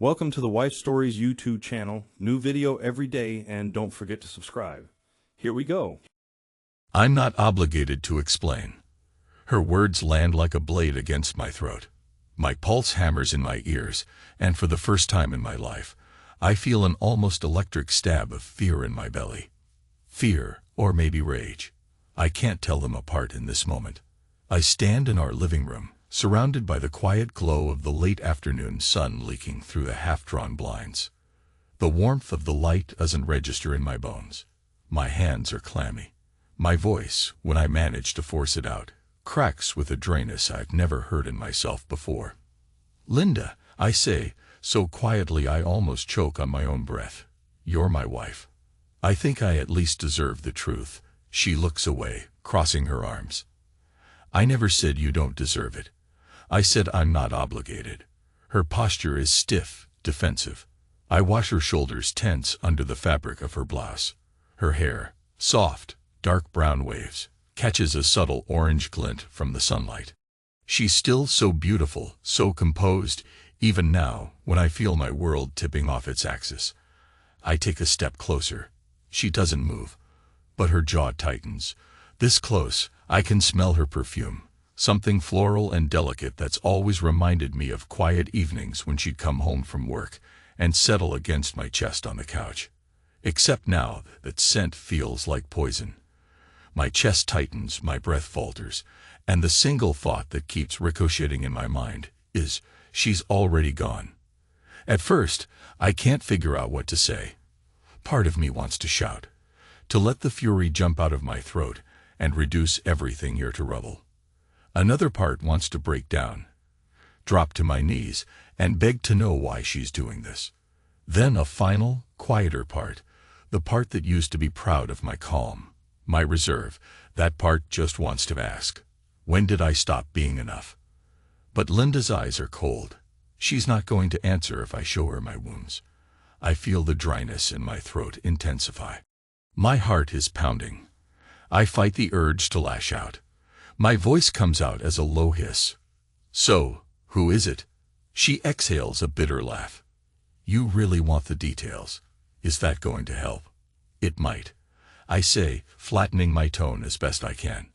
Welcome to the Wife Stories YouTube channel. New video every day, and don't forget to subscribe. Here we go. I'm not obligated to explain. Her words land like a blade against my throat. My pulse hammers in my ears, and for the first time in my life, I feel an almost electric stab of fear in my belly. Fear, or maybe rage. I can't tell them apart in this moment. I stand in our living room, surrounded by the quiet glow of the late afternoon sun leaking through the half-drawn blinds. The warmth of the light doesn't register in my bones. My hands are clammy. My voice, when I manage to force it out, cracks with a dryness I've never heard in myself before. "Linda," I say, so quietly I almost choke on my own breath. "You're my wife." I think I at least deserve the truth. She looks away, crossing her arms. "I never said you don't deserve it. I said I'm not obligated." Her posture is stiff, defensive. I watch her shoulders tense under the fabric of her blouse. Her hair, soft, dark brown waves, catches a subtle orange glint from the sunlight. She's still so beautiful, so composed, even now, when I feel my world tipping off its axis. I take a step closer. She doesn't move, but her jaw tightens. This close, I can smell her perfume. Something floral and delicate that's always reminded me of quiet evenings when she'd come home from work and settle against my chest on the couch. Except now, that scent feels like poison. My chest tightens, my breath falters, and the single thought that keeps ricocheting in my mind is, she's already gone. At first, I can't figure out what to say. Part of me wants to shout, to let the fury jump out of my throat and reduce everything here to rubble. Another part wants to break down, drop to my knees, and beg to know why she's doing this. Then a final, quieter part, the part that used to be proud of my calm, my reserve, that part just wants to ask, when did I stop being enough? But Linda's eyes are cold. She's not going to answer if I show her my wounds. I feel the dryness in my throat intensify. My heart is pounding. I fight the urge to lash out. My voice comes out as a low hiss. "So, who is it?" She exhales a bitter laugh. "You really want the details. Is that going to help?" "It might," I say, flattening my tone as best I can.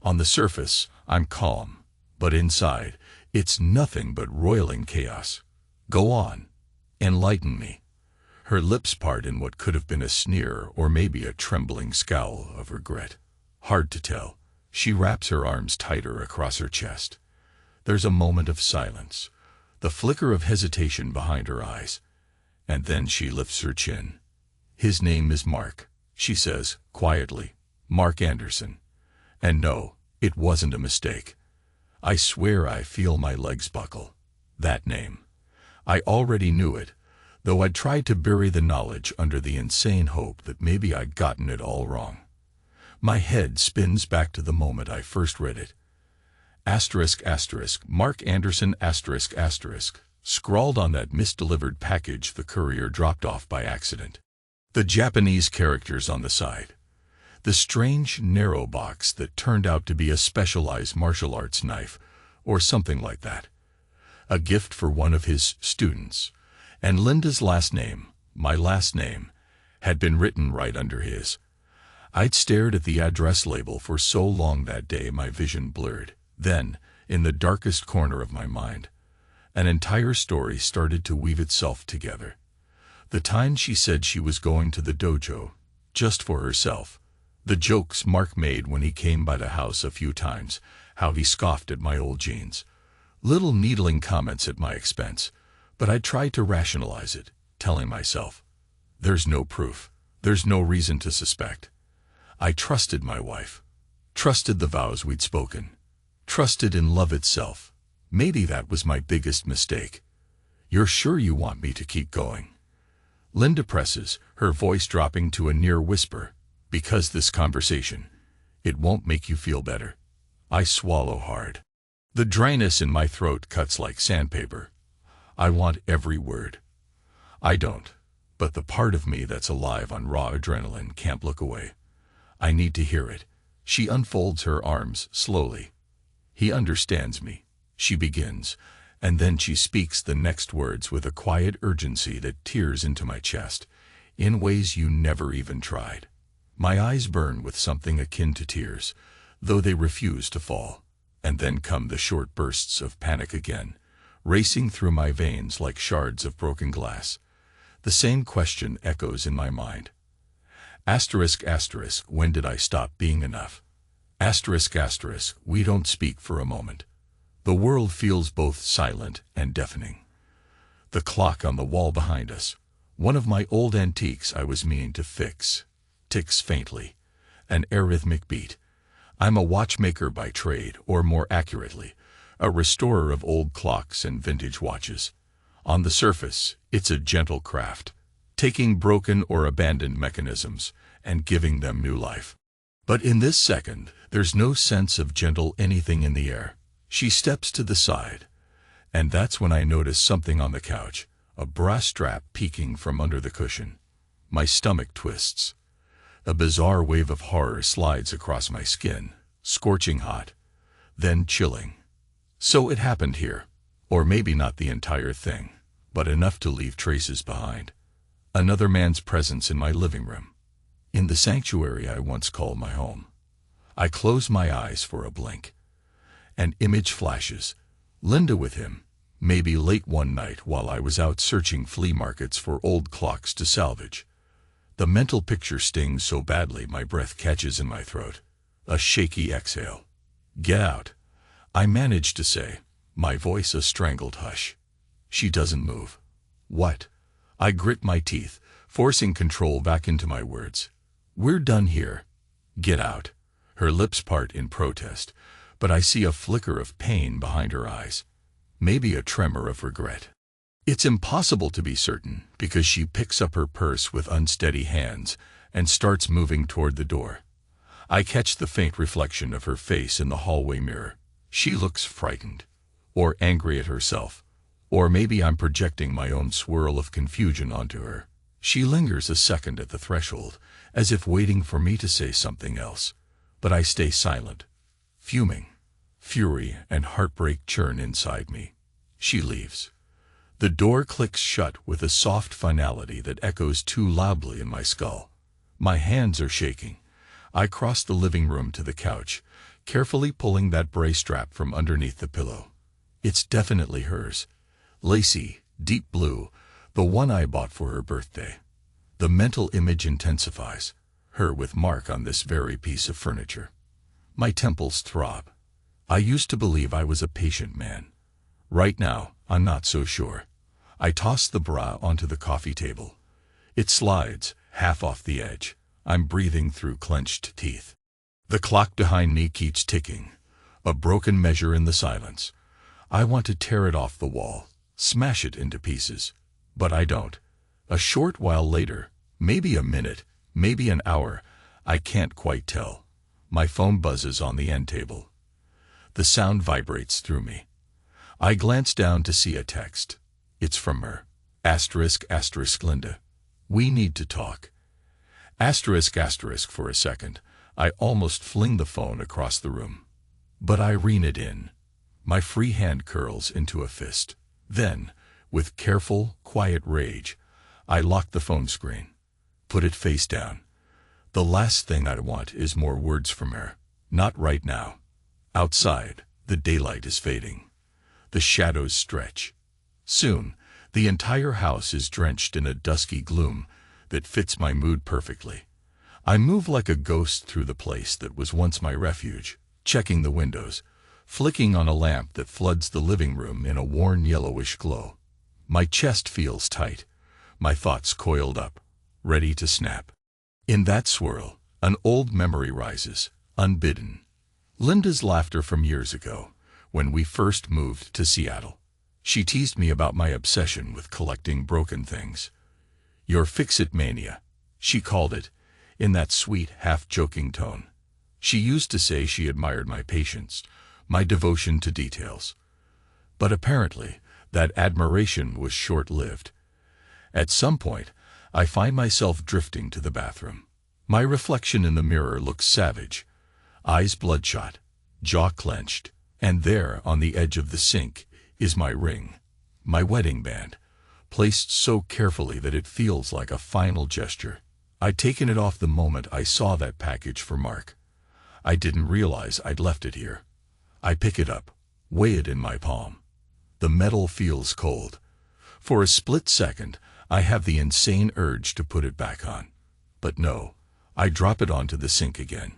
On the surface, I'm calm, but inside, it's nothing but roiling chaos. "Go on. Enlighten me." Her lips part in what could have been a sneer or maybe a trembling scowl of regret. Hard to tell. She wraps her arms tighter across her chest. There's a moment of silence, the flicker of hesitation behind her eyes, and then she lifts her chin. "His name is Mark," she says, quietly. "Mark Anderson. And no, it wasn't a mistake. I swear I feel my legs buckle. That name. I already knew it, though I'd tried to bury the knowledge under the insane hope that maybe I'd gotten it all wrong. My head spins back to the moment I first read it. Asterisk, asterisk, Mark Anderson, asterisk, asterisk, scrawled on that misdelivered package the courier dropped off by accident. The Japanese characters on the side. The strange, narrow box that turned out to be a specialized martial arts knife, or something like that. A gift for one of his students. And Linda's last name, my last name, had been written right under his. I'd stared at the address label for so long that day my vision blurred. Then, in the darkest corner of my mind, an entire story started to weave itself together. The time she said she was going to the dojo, just for herself. The jokes Mark made when he came by the house a few times, how he scoffed at my old jeans. Little needling comments at my expense, but I tried to rationalize it, telling myself, there's no proof, there's no reason to suspect. I trusted my wife, trusted the vows we'd spoken, trusted in love itself. Maybe that was my biggest mistake. "You're sure you want me to keep going?" Linda presses, her voice dropping to a near whisper, "Because this conversation, it won't make you feel better." I swallow hard. The dryness in my throat cuts like sandpaper. I want every word. I don't, but the part of me that's alive on raw adrenaline can't look away. I need to hear it. She unfolds her arms slowly. "He understands me," she begins, And then she speaks the next words with a quiet urgency that tears into my chest, in ways you never even tried. My eyes burn with something akin to tears, though they refuse to fall. And then come the short bursts of panic again, racing through my veins like shards of broken glass. The same question echoes in my mind. Asterisk, asterisk, when did I stop being enough? Asterisk, asterisk, we don't speak for a moment. The world feels both silent and deafening. The clock on the wall behind us, one of my old antiques I was meaning to fix, ticks faintly, an arrhythmic beat. I'm a watchmaker by trade, or more accurately, a restorer of old clocks and vintage watches. On the surface, it's a gentle craft, taking broken or abandoned mechanisms and giving them new life. But in this second, there's no sense of gentle anything in the air. She steps to the side, and that's when I notice something on the couch, a brass strap peeking from under the cushion. My stomach twists. A bizarre wave of horror slides across my skin, scorching hot, then chilling. So it happened here, or maybe not the entire thing, but enough to leave traces behind. Another man's presence in my living room, in the sanctuary I once called my home. I close my eyes for a blink. An image flashes, Linda with him, maybe late one night while I was out searching flea markets for old clocks to salvage. The mental picture stings so badly my breath catches in my throat. A shaky exhale. Get out, I manage to say, my voice a strangled hush. She doesn't move. What? I grit my teeth, forcing control back into my words. We're done here. Get out. Her lips part in protest, but I see a flicker of pain behind her eyes. Maybe a tremor of regret. It's impossible to be certain, because she picks up her purse with unsteady hands and starts moving toward the door. I catch the faint reflection of her face in the hallway mirror. She looks frightened, or angry at herself, or maybe I'm projecting my own swirl of confusion onto her. She lingers a second at the threshold, as if waiting for me to say something else, but I stay silent. Fuming. Fury and heartbreak churn inside me. She leaves. The door clicks shut with a soft finality that echoes too loudly in my skull. My hands are shaking. I cross the living room to the couch, carefully pulling that brace strap from underneath the pillow. It's definitely hers. Lacy, deep blue, the one I bought for her birthday. The mental image intensifies, her with Mark on this very piece of furniture. My temples throb. I used to believe I was a patient man. Right now, I'm not so sure. I toss the bra onto the coffee table. It slides, half off the edge. I'm breathing through clenched teeth. The clock behind me keeps ticking, a broken measure in the silence. I want to tear it off the wall, smash it into pieces, but I don't. A short while later, maybe a minute, maybe an hour, I can't quite tell. My phone buzzes on the end table. The sound vibrates through me. I glance down to see a text. It's from her. Asterisk, asterisk, Linda. We need to talk. Asterisk, asterisk, for a second, I almost fling the phone across the room. But I rein it in. My free hand curls into a fist. Then, with careful, quiet rage, I lock the phone screen. Put it face down. The last thing I want is more words from her. Not right now. Outside, the daylight is fading. The shadows stretch. Soon, the entire house is drenched in a dusky gloom that fits my mood perfectly. I move like a ghost through the place that was once my refuge, checking the windows, flicking on a lamp that floods the living room in a worn yellowish glow. My chest feels tight, my thoughts coiled up, ready to snap. In that swirl, an old memory rises, unbidden. Linda's laughter from years ago, when we first moved to Seattle. She teased me about my obsession with collecting broken things. Your fix-it mania, she called it, in that sweet, half-joking tone. She used to say she admired my patience, my devotion to details. But apparently, that admiration was short-lived. At some point, I find myself drifting to the bathroom. My reflection in the mirror looks savage, eyes bloodshot, jaw clenched, and there, on the edge of the sink, is my ring, my wedding band, placed so carefully that it feels like a final gesture. I'd taken it off the moment I saw that package for Mark. I didn't realize I'd left it here. I pick it up, weigh it in my palm. The metal feels cold. For a split second, I have the insane urge to put it back on. But no, I drop it onto the sink again.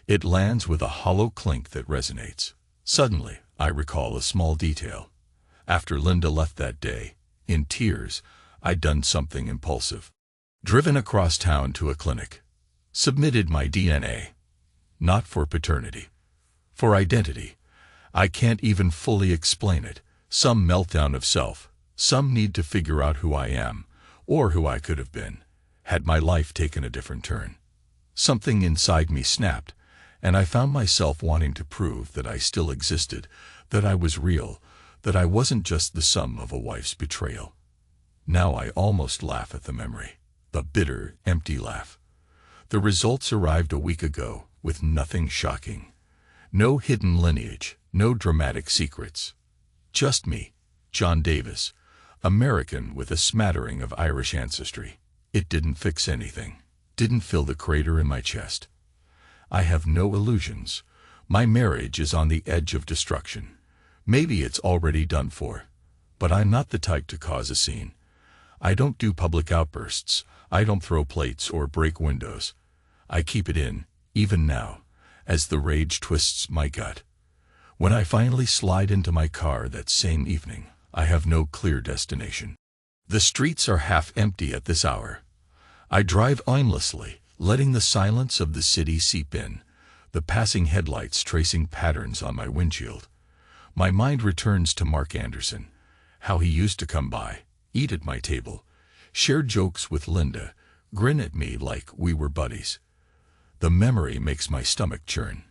It lands with a hollow clink that resonates. Suddenly, I recall a small detail. After Linda left that day, in tears, I'd done something impulsive. Driven across town to a clinic. Submitted my DNA. Not for paternity. For identity. I can't even fully explain it. Some meltdown of self. Some need to figure out who I am, or who I could have been, had my life taken a different turn. Something inside me snapped, and I found myself wanting to prove that I still existed, that I was real, that I wasn't just the sum of a wife's betrayal. Now I almost laugh at the memory. The bitter, empty laugh. The results arrived a week ago, with nothing shocking. No hidden lineage, no dramatic secrets. Just me, John Davis, American with a smattering of Irish ancestry. It didn't fix anything. Didn't fill the crater in my chest. I have no illusions. My marriage is on the edge of destruction. Maybe it's already done for. But I'm not the type to cause a scene. I don't do public outbursts. I don't throw plates or break windows. I keep it in, even now, as the rage twists my gut. When I finally slide into my car that same evening, I have no clear destination. The streets are half empty at this hour. I drive aimlessly, letting the silence of the city seep in, the passing headlights tracing patterns on my windshield. My mind returns to Mark Anderson, how he used to come by, eat at my table, share jokes with Linda, grin at me like we were buddies. The memory makes my stomach churn.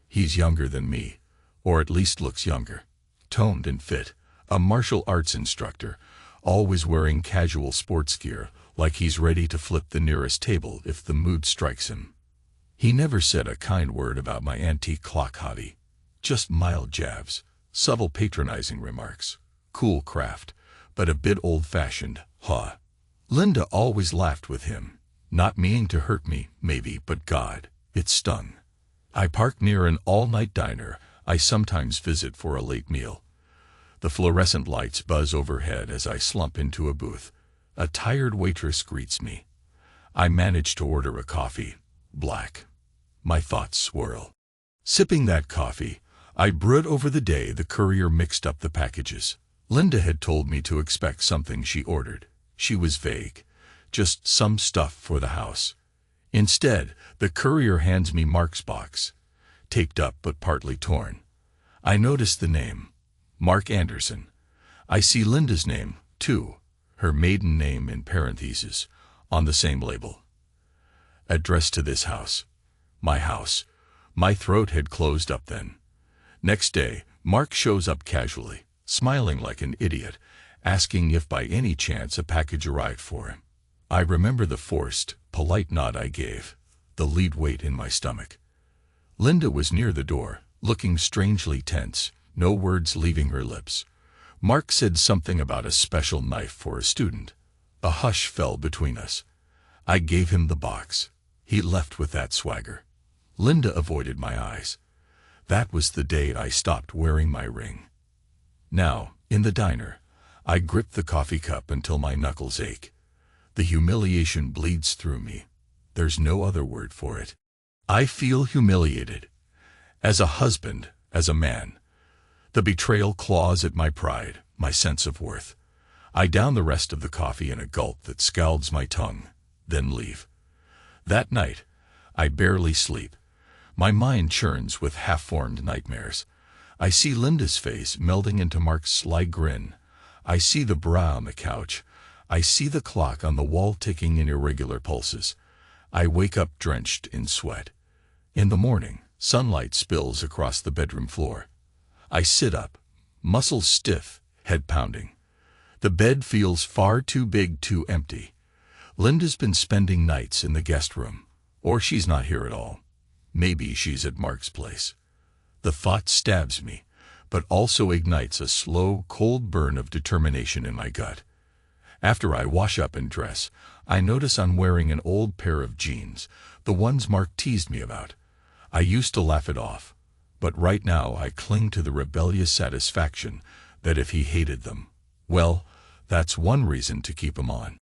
He's younger than me, or at least looks younger, toned and fit, a martial arts instructor, always wearing casual sports gear, like he's ready to flip the nearest table if the mood strikes him. He never said a kind word about my antique clock hobby, just mild jabs, subtle patronizing remarks, cool craft, but a bit old-fashioned, huh? Linda always laughed with him, not meaning to hurt me, maybe, but God, it stung. I park near an all-night diner I sometimes visit for a late meal. The fluorescent lights buzz overhead as I slump into a booth. A tired waitress greets me. I manage to order a coffee, black. My thoughts swirl. Sipping that coffee, I brood over the day the courier mixed up the packages. Linda had told me to expect something she ordered. She was vague. Just some stuff for the house. Instead, the courier hands me Mark's box. Taped up but partly torn. I notice the name. Mark Anderson. I see Linda's name, too. Her maiden name in parentheses, on the same label. Addressed to this house. My house. My throat had closed up then. Next day, Mark shows up casually, smiling like an idiot, asking if by any chance a package arrived for him. I remember the forced, polite nod I gave, the lead weight in my stomach. Linda was near the door, looking strangely tense, no words leaving her lips. Mark said something about a special knife for a student. A hush fell between us. I gave him the box. He left with that swagger. Linda avoided my eyes. That was the day I stopped wearing my ring. Now, in the diner, I grip the coffee cup until my knuckles ache. The humiliation bleeds through me. There's no other word for it. I feel humiliated. As a husband, as a man. The betrayal claws at my pride, my sense of worth. I down the rest of the coffee in a gulp that scalds my tongue, then leave. That night, I barely sleep. My mind churns with half-formed nightmares. I see Linda's face melding into Mark's sly grin. I see the bra on the couch. I see the clock on the wall ticking in irregular pulses. I wake up drenched in sweat. In the morning, sunlight spills across the bedroom floor. I sit up, muscles stiff, head pounding. The bed feels far too big, too empty. Linda's been spending nights in the guest room, or she's not here at all. Maybe she's at Mark's place. The thought stabs me, but also ignites a slow, cold burn of determination in my gut. After I wash up and dress, I notice I'm wearing an old pair of jeans, the ones Mark teased me about. I used to laugh it off, but right now I cling to the rebellious satisfaction that if he hated them, well, that's one reason to keep them on.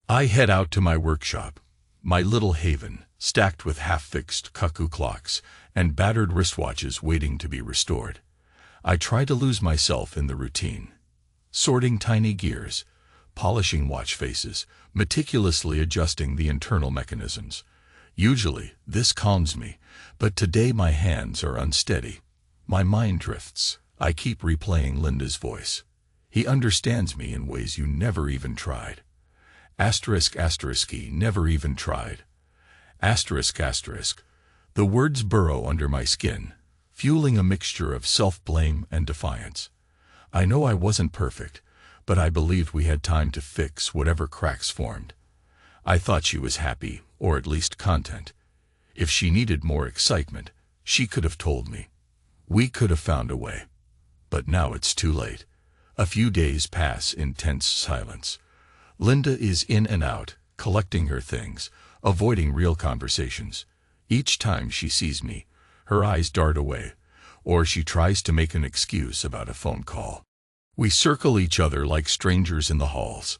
I head out to my workshop, my little haven, stacked with half-fixed cuckoo clocks and battered wristwatches waiting to be restored. I try to lose myself in the routine, sorting tiny gears, polishing watch faces, meticulously adjusting the internal mechanisms. Usually, this calms me, but today my hands are unsteady. My mind drifts. I keep replaying Linda's voice. He understands me in ways you never even tried. Asterisk asterisk never even tried. Asterisk asterisk. The words burrow under my skin, fueling a mixture of self-blame and defiance. I know I wasn't perfect, but I believed we had time to fix whatever cracks formed. I thought she was happy, or at least content. If she needed more excitement, she could have told me. We could have found a way. But now it's too late. A few days pass in tense silence. Linda is in and out, collecting her things, avoiding real conversations. Each time she sees me, her eyes dart away, or she tries to make an excuse about a phone call. We circle each other like strangers in the halls.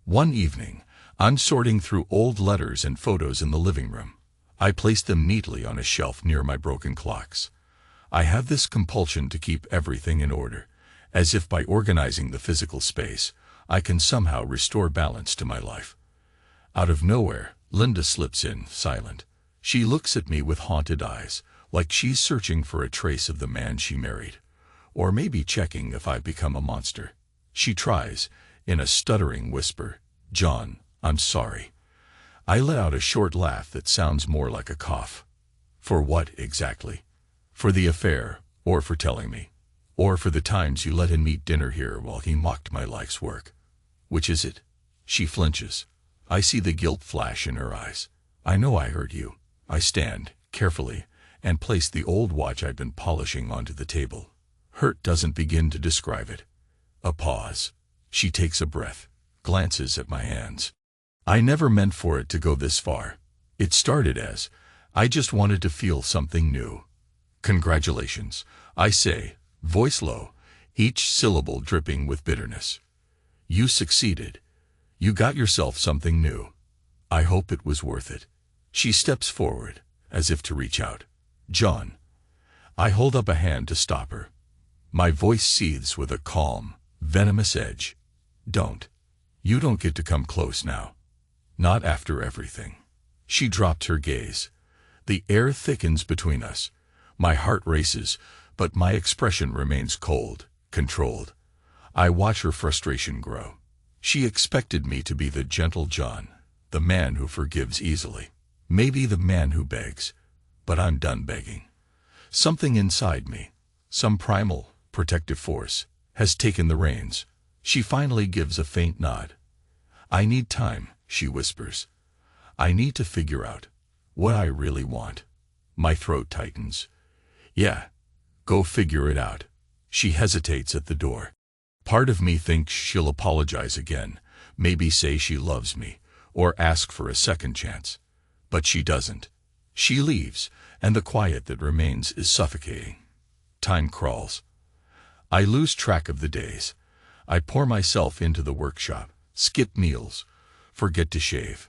One evening, I'm sorting through old letters and photos in the living room. I place them neatly on a shelf near my broken clocks. I have this compulsion to keep everything in order, as if by organizing the physical space, I can somehow restore balance to my life. Out of nowhere, Linda slips in, silent. She looks at me with haunted eyes, like she's searching for a trace of the man she married, or maybe checking if I've become a monster. She tries, in a stuttering whisper, "John, I'm sorry." I let out a short laugh that sounds more like a cough. For what, exactly? For the affair, or for telling me? Or for the times you let him eat dinner here while he mocked my life's work? Which is it? She flinches. I see the guilt flash in her eyes. I know I hurt you. I stand, carefully, and place the old watch I've been polishing onto the table. Hurt doesn't begin to describe it. A pause. She takes a breath, glances at my hands. I never meant for it to go this far. It started as, I just wanted to feel something new. Congratulations, I say, voice low, each syllable dripping with bitterness. You succeeded. You got yourself something new. I hope it was worth it. She steps forward, as if to reach out. John. I hold up a hand to stop her. My voice seethes with a calm, venomous edge. Don't. You don't get to come close now. Not after everything. She dropped her gaze. The air thickens between us. My heart races, but my expression remains cold, controlled. I watch her frustration grow. She expected me to be the gentle John, the man who forgives easily, maybe the man who begs, but I'm done begging. Something inside me, some primal, protective force, has taken the reins. She finally gives a faint nod. I need time, she whispers. I need to figure out what I really want. My throat tightens. Yeah, go figure it out. She hesitates at the door. Part of me thinks she'll apologize again, maybe say she loves me, or ask for a second chance. But she doesn't. She leaves, and the quiet that remains is suffocating. Time crawls. I lose track of the days. I pour myself into the workshop, skip meals, forget to shave.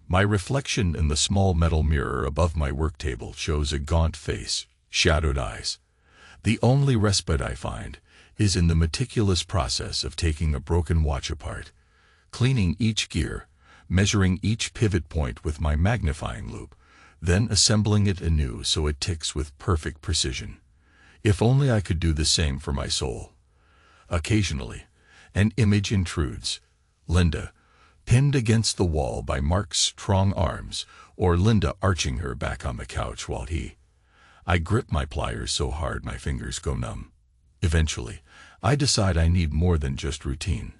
My reflection in the small metal mirror above my work table shows a gaunt face, shadowed eyes. The only respite I find is in the meticulous process of taking a broken watch apart, cleaning each gear, measuring each pivot point with my magnifying loupe, then assembling it anew so it ticks with perfect precision. If only I could do the same for my soul. Occasionally, an image intrudes. Linda, pinned against the wall by Mark's strong arms, or Linda arching her back on the couch while I grip my pliers so hard my fingers go numb. Eventually, I decide I need more than just routine.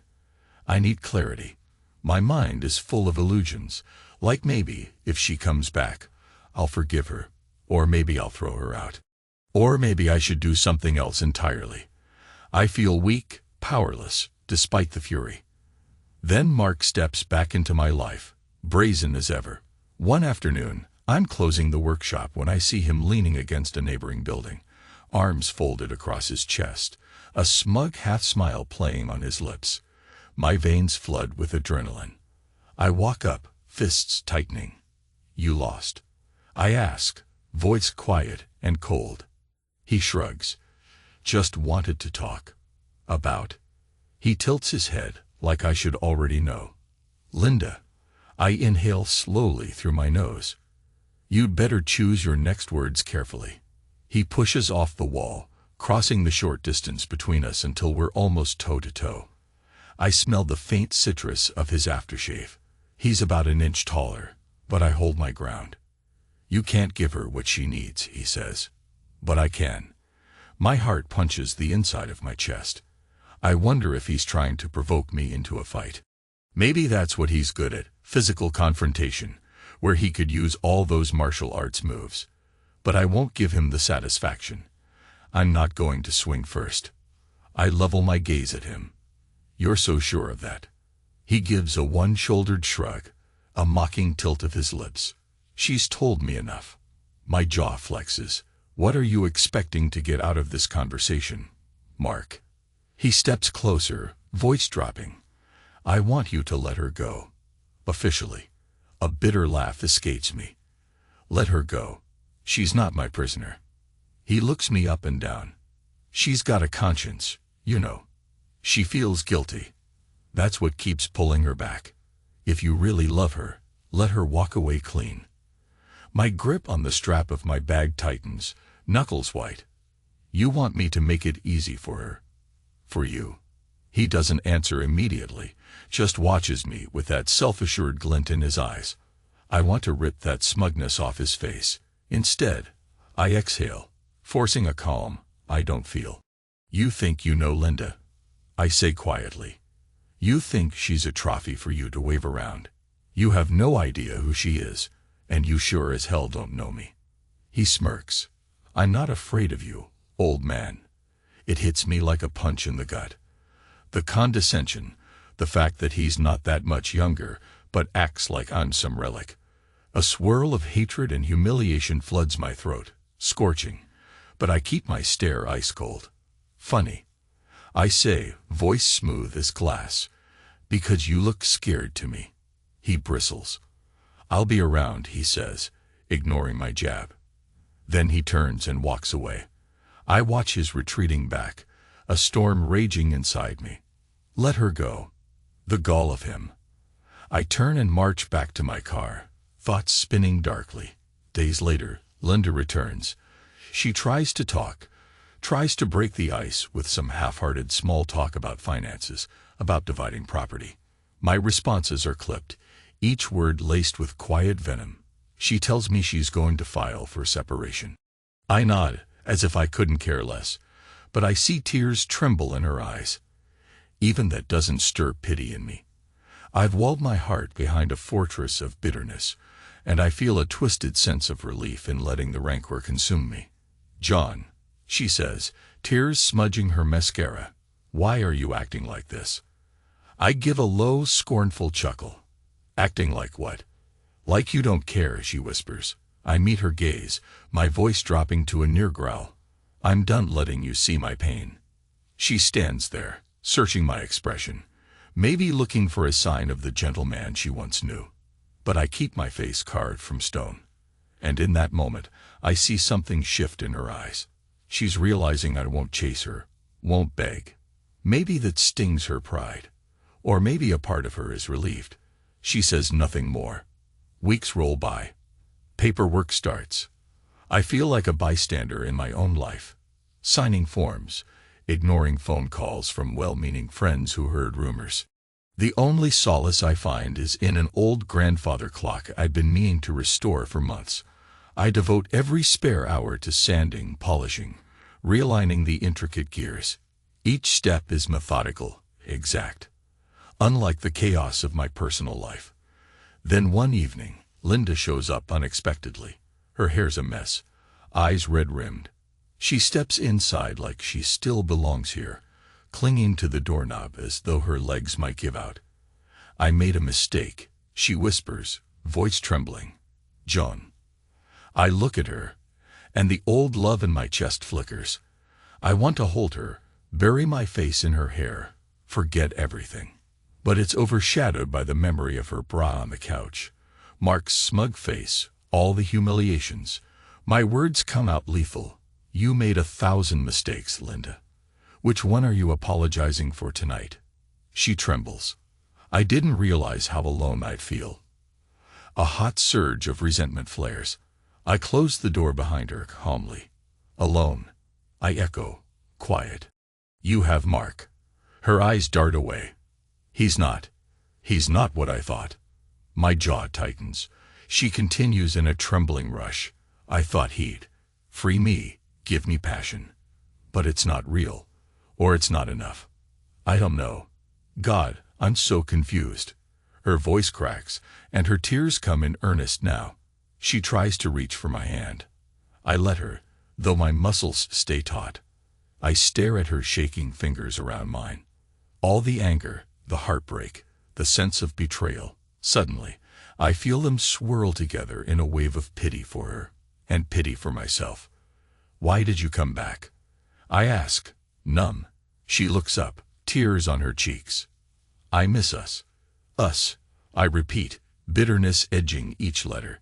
I need clarity. My mind is full of illusions, like maybe, if she comes back, I'll forgive her, or maybe I'll throw her out. Or maybe I should do something else entirely. I feel weak, powerless, despite the fury. Then Mark steps back into my life, brazen as ever. One afternoon, I'm closing the workshop when I see him leaning against a neighboring building, arms folded across his chest, a smug half-smile playing on his lips. My veins flood with adrenaline. I walk up, fists tightening. "You lost?" I ask, voice quiet and cold. He shrugs. "Just wanted to talk." "About?" He tilts his head, like I should already know. "Linda." I inhale slowly through my nose. "You'd better choose your next words carefully." He pushes off the wall, crossing the short distance between us until we're almost toe-to-toe. I smell the faint citrus of his aftershave. He's about an inch taller, but I hold my ground. "You can't give her what she needs," he says. "But I can." My heart punches the inside of my chest. I wonder if he's trying to provoke me into a fight. Maybe that's what he's good at, physical confrontation, where he could use all those martial arts moves. But I won't give him the satisfaction. I'm not going to swing first. I level my gaze at him. "You're so sure of that?" He gives a one-shouldered shrug, a mocking tilt of his lips. "She's told me enough." My jaw flexes. "What are you expecting to get out of this conversation, Mark?" He steps closer, voice dropping. "I want you to let her go. Officially." A bitter laugh escapes me. "Let her go. She's not my prisoner." He looks me up and down. "She's got a conscience, you know. She feels guilty. That's what keeps pulling her back. If you really love her, let her walk away clean." My grip on the strap of my bag tightens, knuckles white. "You want me to make it easy for her?" "For you." He doesn't answer immediately, just watches me with that self-assured glint in his eyes. I want to rip that smugness off his face. Instead, I exhale, forcing a calm I don't feel. "You think you know Linda," I say quietly. "You think she's a trophy for you to wave around. You have no idea who she is, and you sure as hell don't know me." He smirks. "I'm not afraid of you, old man." It hits me like a punch in the gut. The condescension, the fact that he's not that much younger, but acts like I'm some relic. A swirl of hatred and humiliation floods my throat, scorching, but I keep my stare ice cold. "Funny," I say, voice smooth as glass, "because you look scared to me." He bristles. "I'll be around," he says, ignoring my jab. Then he turns and walks away. I watch his retreating back, a storm raging inside me. Let her go. The gall of him. I turn and march back to my car, thoughts spinning darkly. Days later, Linda returns. She tries to talk, tries to break the ice with some half-hearted small talk about finances, about dividing property. My responses are clipped, each word laced with quiet venom. She tells me she's going to file for separation. I nod, as if I couldn't care less, but I see tears tremble in her eyes. Even that doesn't stir pity in me. I've walled my heart behind a fortress of bitterness, and I feel a twisted sense of relief in letting the rancor consume me. "John," she says, tears smudging her mascara, "why are you acting like this?" I give a low, scornful chuckle. "Acting like what?" "Like you don't care," she whispers. I meet her gaze, my voice dropping to a near growl. "I'm done letting you see my pain." She stands there, searching my expression, maybe looking for a sign of the gentleman she once knew. But I keep my face carved from stone. And in that moment, I see something shift in her eyes. She's realizing I won't chase her, won't beg. Maybe that stings her pride. Or maybe a part of her is relieved. She says nothing more. Weeks roll by. Paperwork starts. I feel like a bystander in my own life, signing forms, ignoring phone calls from well-meaning friends who heard rumors. The only solace I find is in an old grandfather clock I'd been meaning to restore for months. I devote every spare hour to sanding, polishing, realigning the intricate gears. Each step is methodical, exact, unlike the chaos of my personal life. Then one evening, Linda shows up unexpectedly. Her hair's a mess, eyes red-rimmed. She steps inside like she still belongs here, clinging to the doorknob as though her legs might give out. I made a mistake, she whispers, voice trembling. John. I look at her, and the old love in my chest flickers. I want to hold her, bury my face in her hair, forget everything. But it's overshadowed by the memory of her bra on the couch, Mark's smug face, all the humiliations. My words come out lethal. You made 1,000 mistakes, Linda. Which one are you apologizing for tonight? She trembles. I didn't realize how alone I'd feel. A hot surge of resentment flares. I close the door behind her calmly. Alone. I echo. Quiet. You have Mark. Her eyes dart away. He's not what I thought. My jaw tightens. She continues in a trembling rush. I thought he'd free me, give me passion. But it's not real. Or it's not enough. I don't know. God, I'm so confused. Her voice cracks, and her tears come in earnest now. She tries to reach for my hand. I let her, though my muscles stay taut. I stare at her shaking fingers around mine. All the anger, the heartbreak, the sense of betrayal. Suddenly, I feel them swirl together in a wave of pity for her, and pity for myself. Why did you come back? I ask, numb. She looks up, tears on her cheeks. I miss us. Us, I repeat, bitterness edging each letter.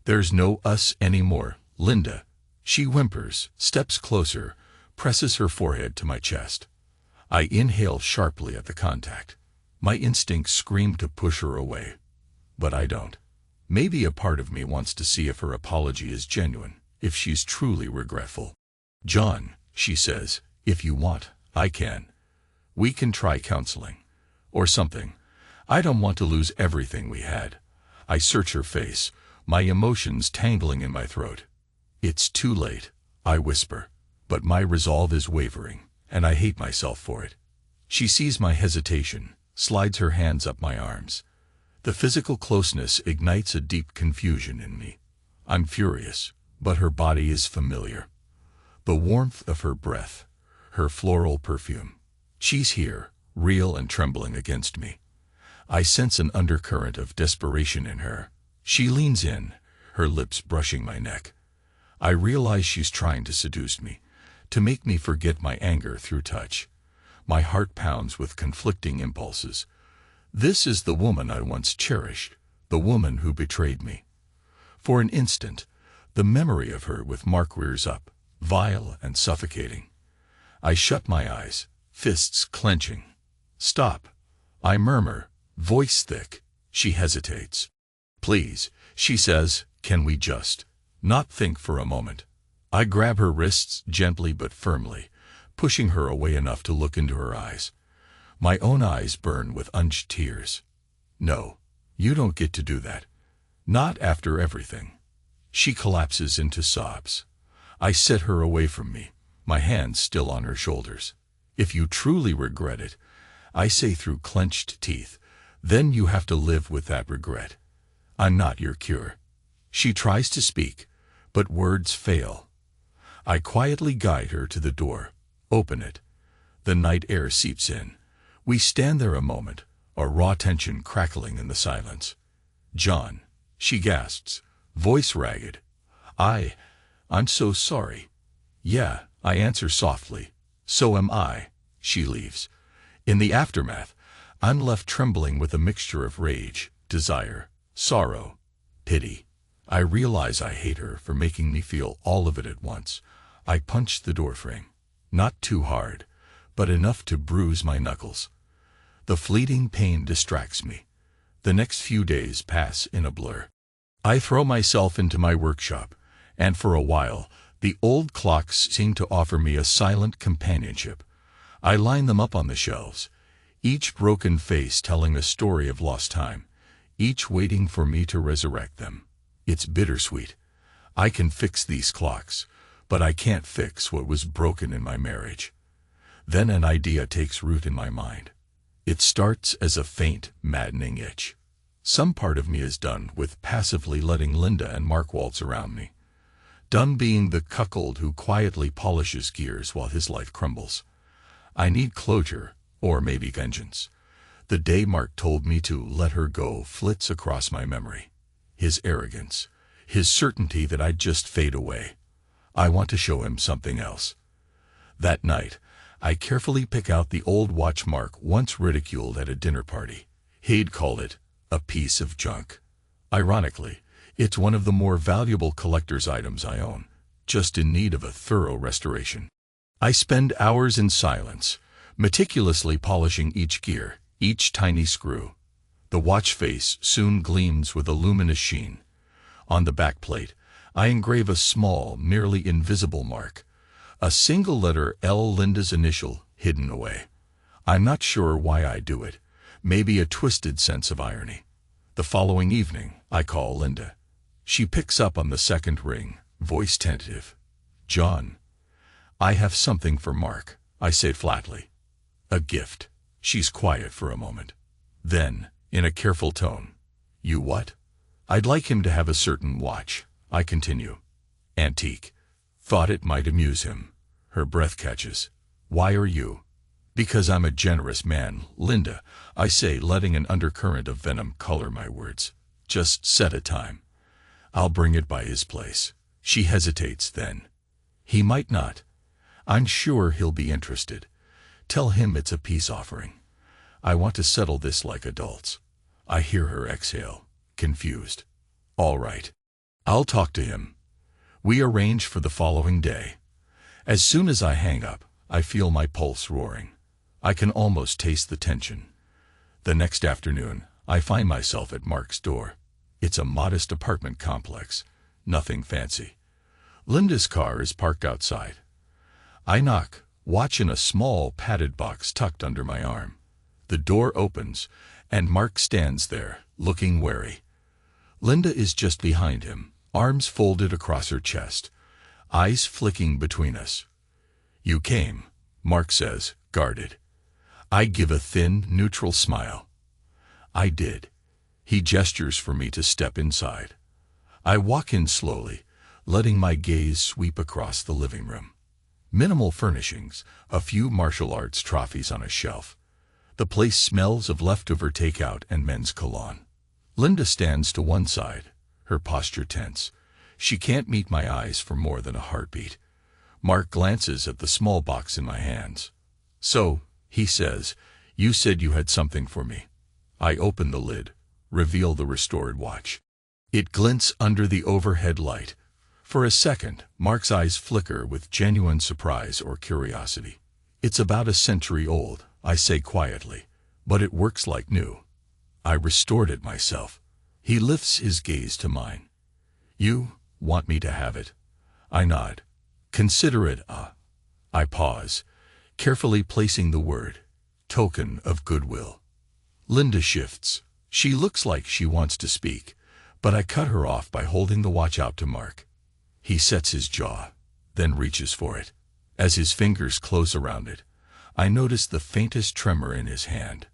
There's no us anymore, Linda. She whimpers, steps closer, presses her forehead to my chest. I inhale sharply at the contact. My instincts scream to push her away. But I don't. Maybe a part of me wants to see if her apology is genuine, if she's truly regretful. John, she says, if you want, I can. We can try counseling. Or something. I don't want to lose everything we had. I search her face, my emotions tangling in my throat. It's too late, I whisper, but my resolve is wavering, and I hate myself for it. She sees my hesitation, slides her hands up my arms. The physical closeness ignites a deep confusion in me. I'm furious, but her body is familiar. The warmth of her breath, her floral perfume. She's here, real and trembling against me. I sense an undercurrent of desperation in her. She leans in, her lips brushing my neck. I realize she's trying to seduce me, to make me forget my anger through touch. My heart pounds with conflicting impulses. This is the woman I once cherished, the woman who betrayed me. For an instant, the memory of her with Mark rears up, vile and suffocating. I shut my eyes, fists clenching. Stop, I murmur, voice thick. She hesitates. Please, she says, can we just not think for a moment? I grab her wrists gently but firmly, pushing her away enough to look into her eyes. My own eyes burn with unshed tears. No, you don't get to do that. Not after everything. She collapses into sobs. I set her away from me, my hands still on her shoulders. If you truly regret it, I say through clenched teeth, then you have to live with that regret. I'm not your cure. She tries to speak, but words fail. I quietly guide her to the door, open it. The night air seeps in. We stand there a moment, our raw tension crackling in the silence. John, she gasps, voice ragged. I'm so sorry. Yeah, I answer softly. So am I. She leaves. In the aftermath, I'm left trembling with a mixture of rage, desire, sorrow, pity. I realize I hate her for making me feel all of it at once. I punch the doorframe. Not too hard, but enough to bruise my knuckles. The fleeting pain distracts me. The next few days pass in a blur. I throw myself into my workshop, and for a while, the old clocks seem to offer me a silent companionship. I line them up on the shelves, each broken face telling a story of lost time, each waiting for me to resurrect them. It's bittersweet. I can fix these clocks, but I can't fix what was broken in my marriage. Then an idea takes root in my mind. It starts as a faint, maddening itch. Some part of me is done with passively letting Linda and Mark waltz around me. Done being the cuckold who quietly polishes gears while his life crumbles. I need closure, or maybe vengeance. The day Mark told me to let her go flits across my memory. His arrogance, his certainty that I'd just fade away. I want to show him something else. That night, I carefully pick out the old watch Mark once ridiculed at a dinner party. He'd call it a piece of junk. Ironically, it's one of the more valuable collector's items I own, just in need of a thorough restoration. I spend hours in silence, meticulously polishing each gear, each tiny screw. The watch face soon gleams with a luminous sheen. On the back plate, I engrave a small, merely invisible mark, a single letter L, Linda's initial, hidden away. I'm not sure why I do it, maybe a twisted sense of irony. The following evening, I call Linda. She picks up on the second ring, voice tentative. "John, I have something for Mark," I say flatly. "A gift." She's quiet for a moment. Then, in a careful tone, "You what?" "I'd like him to have a certain watch," I continue. "Antique. Thought it might amuse him." Her breath catches. "Why are you?" "Because I'm a generous man, Linda," I say, letting an undercurrent of venom color my words. "Just set a time. I'll bring it by his place." She hesitates then. "He might not. I'm sure he'll be interested. Tell him it's a peace offering. I want to settle this like adults." I hear her exhale, confused. "All right. I'll talk to him." We arrange for the following day. As soon as I hang up, I feel my pulse roaring. I can almost taste the tension. The next afternoon, I find myself at Mark's door. It's a modest apartment complex, nothing fancy. Linda's car is parked outside. I knock, watch in a small padded box tucked under my arm. The door opens, and Mark stands there, looking wary. Linda is just behind him, arms folded across her chest, eyes flicking between us. "You came," Mark says, guarded. I give a thin, neutral smile. "I did." He gestures for me to step inside. I walk in slowly, letting my gaze sweep across the living room. Minimal furnishings, a few martial arts trophies on a shelf. The place smells of leftover takeout and men's cologne. Linda stands to one side, her posture tense. She can't meet my eyes for more than a heartbeat. Mark glances at the small box in my hands. "So," he says, "you said you had something for me." I open the lid, reveal the restored watch. It glints under the overhead light. For a second, Mark's eyes flicker with genuine surprise or curiosity. "It's about a century old," I say quietly, "but it works like new. I restored it myself." He lifts his gaze to mine. "You want me to have it?" I nod. "Consider it a—" I pause, carefully placing the word, "token of goodwill." Linda shifts. She looks like she wants to speak, but I cut her off by holding the watch out to Mark. He sets his jaw, then reaches for it. As his fingers close around it, I notice the faintest tremor in his hand.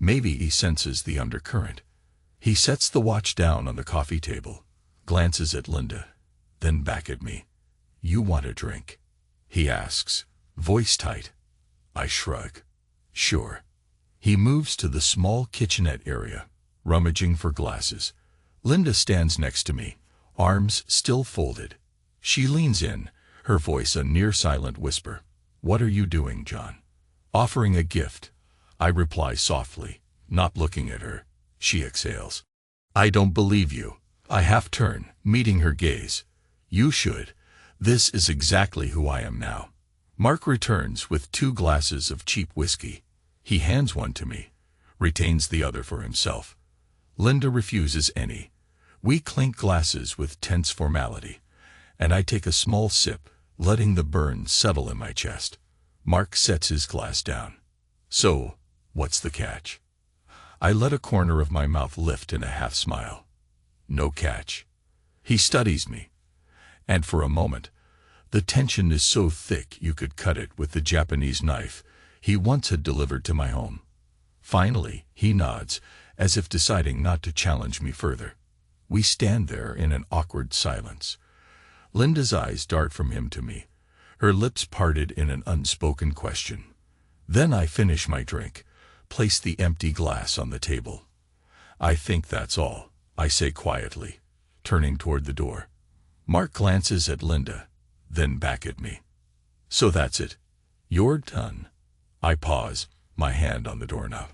Maybe he senses the undercurrent. He sets the watch down on the coffee table, glances at Linda, then back at me. "You want a drink?" he asks, voice tight. I shrug. "Sure." He moves to the small kitchenette area, rummaging for glasses. Linda stands next to me, arms still folded. She leans in, her voice a near-silent whisper. "What are you doing, John?" "Offering a gift," I reply softly, not looking at her. She exhales. "I don't believe you." I half turn, meeting her gaze. "You should. This is exactly who I am now." Mark returns with 2 glasses of cheap whiskey. He hands one to me, retains the other for himself. Linda refuses any. We clink glasses with tense formality, and I take a small sip, letting the burn settle in my chest. Mark sets his glass down. "So, what's the catch?" I let a corner of my mouth lift in a half smile. "No catch." He studies me, and for a moment, the tension is so thick you could cut it with the Japanese knife he once had delivered to my home. Finally, he nods, as if deciding not to challenge me further. We stand there in an awkward silence. Linda's eyes dart from him to me, her lips parted in an unspoken question. Then I finish my drink, place the empty glass on the table. I think that's all, I say quietly, turning toward the door. Mark glances at Linda, then back at me. So that's it. You're done. I pause, my hand on the doorknob.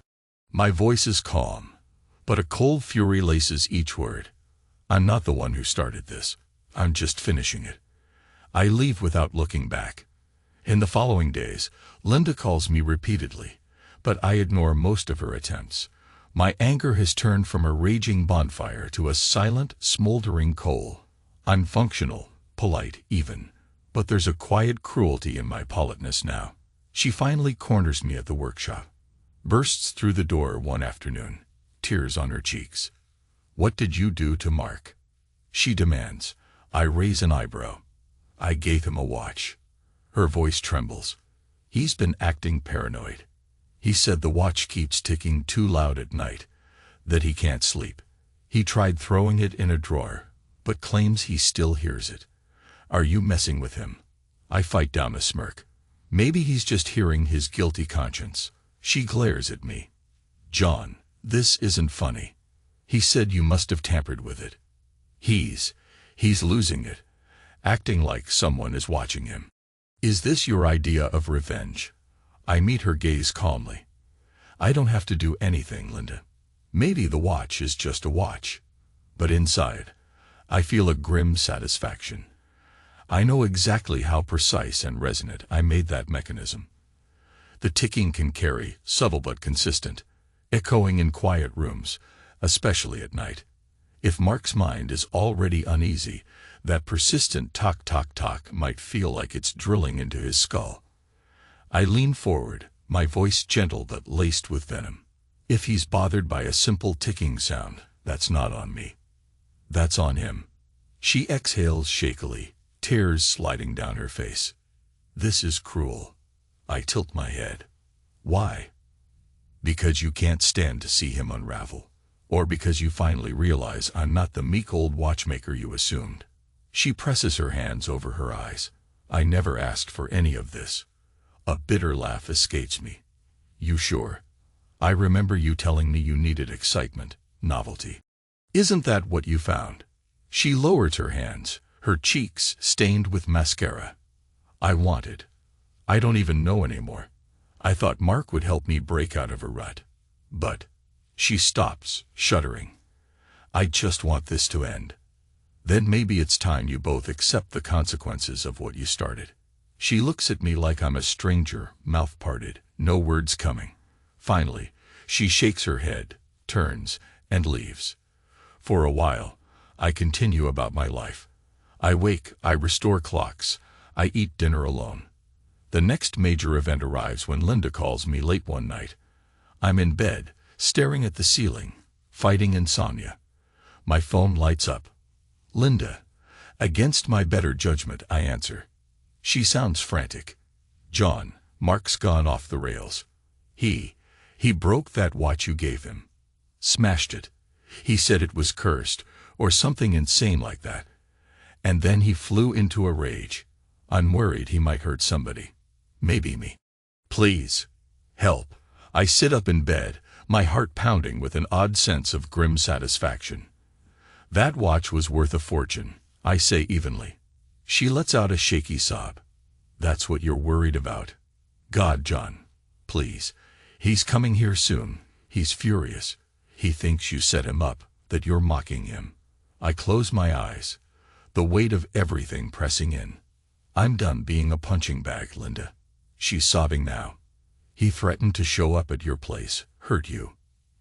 My voice is calm, but a cold fury laces each word. I'm not the one who started this. I'm just finishing it. I leave without looking back. In the following days, Linda calls me repeatedly, but I ignore most of her attempts. My anger has turned from a raging bonfire to a silent, smoldering coal. I'm functional, polite even, but there's a quiet cruelty in my politeness now. She finally corners me at the workshop, bursts through the door one afternoon, tears on her cheeks. "What did you do to Mark?" she demands. I raise an eyebrow. "I gave him a watch." Her voice trembles. "He's been acting paranoid. He said the watch keeps ticking too loud at night, that he can't sleep. He tried throwing it in a drawer, but claims he still hears it. Are you messing with him?" I fight down a smirk. Maybe he's just hearing his guilty conscience. She glares at me. "John, this isn't funny. He said you must have tampered with it. He's losing it, acting like someone is watching him. Is this your idea of revenge?" I meet her gaze calmly. "I don't have to do anything, Linda. Maybe the watch is just a watch. But inside, I feel a grim satisfaction. I know exactly how precise and resonant I made that mechanism. The ticking can carry, subtle but consistent, echoing in quiet rooms, especially at night. If Mark's mind is already uneasy, that persistent tock-tock-tock might feel like it's drilling into his skull. I lean forward, my voice gentle but laced with venom. If he's bothered by a simple ticking sound, that's not on me. That's on him." She exhales shakily, tears sliding down her face. "This is cruel." I tilt my head. "Why?" "Because you can't stand to see him unravel. Or because you finally realize I'm not the meek old watchmaker you assumed." She presses her hands over her eyes. "I never asked for any of this." A bitter laugh escapes me. "You sure? I remember you telling me you needed excitement, novelty. Isn't that what you found?" She lowers her hands, her cheeks stained with mascara. "I wanted. I don't even know anymore. I thought Mark would help me break out of a rut. But..." She stops, shuddering. "I just want this to end. Then maybe it's time you both accept the consequences of what you started." She looks at me like I'm a stranger, mouth parted, no words coming. Finally, she shakes her head, turns, and leaves. For a while, I continue about my life. I wake, I restore clocks, I eat dinner alone. The next major event arrives when Linda calls me late one night. I'm in bed, staring at the ceiling, fighting insomnia. My phone lights up. "Linda." Against my better judgment, I answer. She sounds frantic. "John, Mark's gone off the rails. He broke that watch you gave him. Smashed it. He said it was cursed, or something insane like that. And then he flew into a rage. I'm worried he might hurt somebody. Maybe me. Please, help." I sit up in bed, my heart pounding with an odd sense of grim satisfaction. "That watch was worth a fortune," I say evenly. She lets out a shaky sob. "That's what you're worried about? God, John, please. He's coming here soon. He's furious. He thinks you set him up, that you're mocking him." I close my eyes, the weight of everything pressing in. "I'm done being a punching bag, Linda." She's sobbing now. "He threatened to show up at your place, hurt you.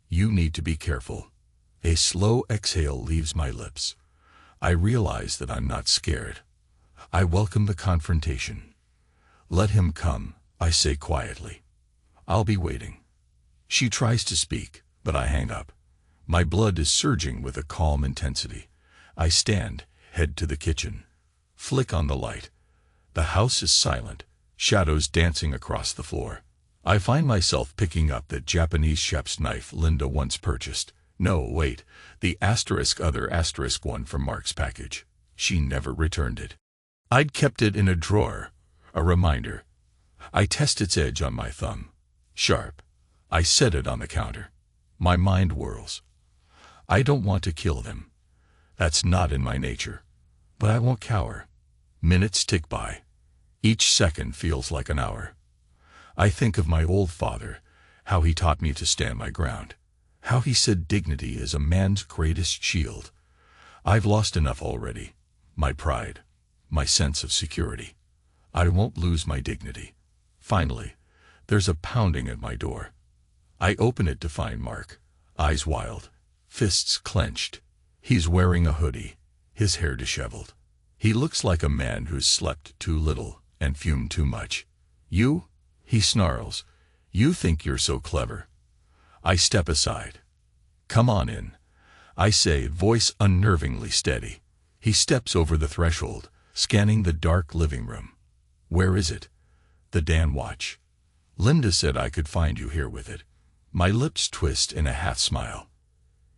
You need to be careful." A slow exhale leaves my lips. I realize that I'm not scared. I welcome the confrontation. "Let him come," I say quietly. "I'll be waiting." She tries to speak, but I hang up. My blood is surging with a calm intensity. I stand, head to the kitchen. Flick on the light. The house is silent, shadows dancing across the floor. I find myself picking up that Japanese chef's knife Linda once purchased. No, wait, the other one from Mark's package. She never returned it. I'd kept it in a drawer, a reminder. I test its edge on my thumb. Sharp. I set it on the counter. My mind whirls. I don't want to kill them. That's not in my nature. But I won't cower. Minutes tick by. Each second feels like an hour. I think of my old father, how he taught me to stand my ground, how he said dignity is a man's greatest shield. I've lost enough already. My pride, my sense of security. I won't lose my dignity. Finally, there's a pounding at my door. I open it to find Mark, eyes wild, fists clenched. He's wearing a hoodie, his hair disheveled. He looks like a man who's slept too little and fumed too much. You? He snarls. You think you're so clever. I step aside. Come on in, I say, voice unnervingly steady. He steps over the threshold, scanning the dark living room. Where is it? The Dan watch. Linda said I could find you here with it. My lips twist in a half-smile.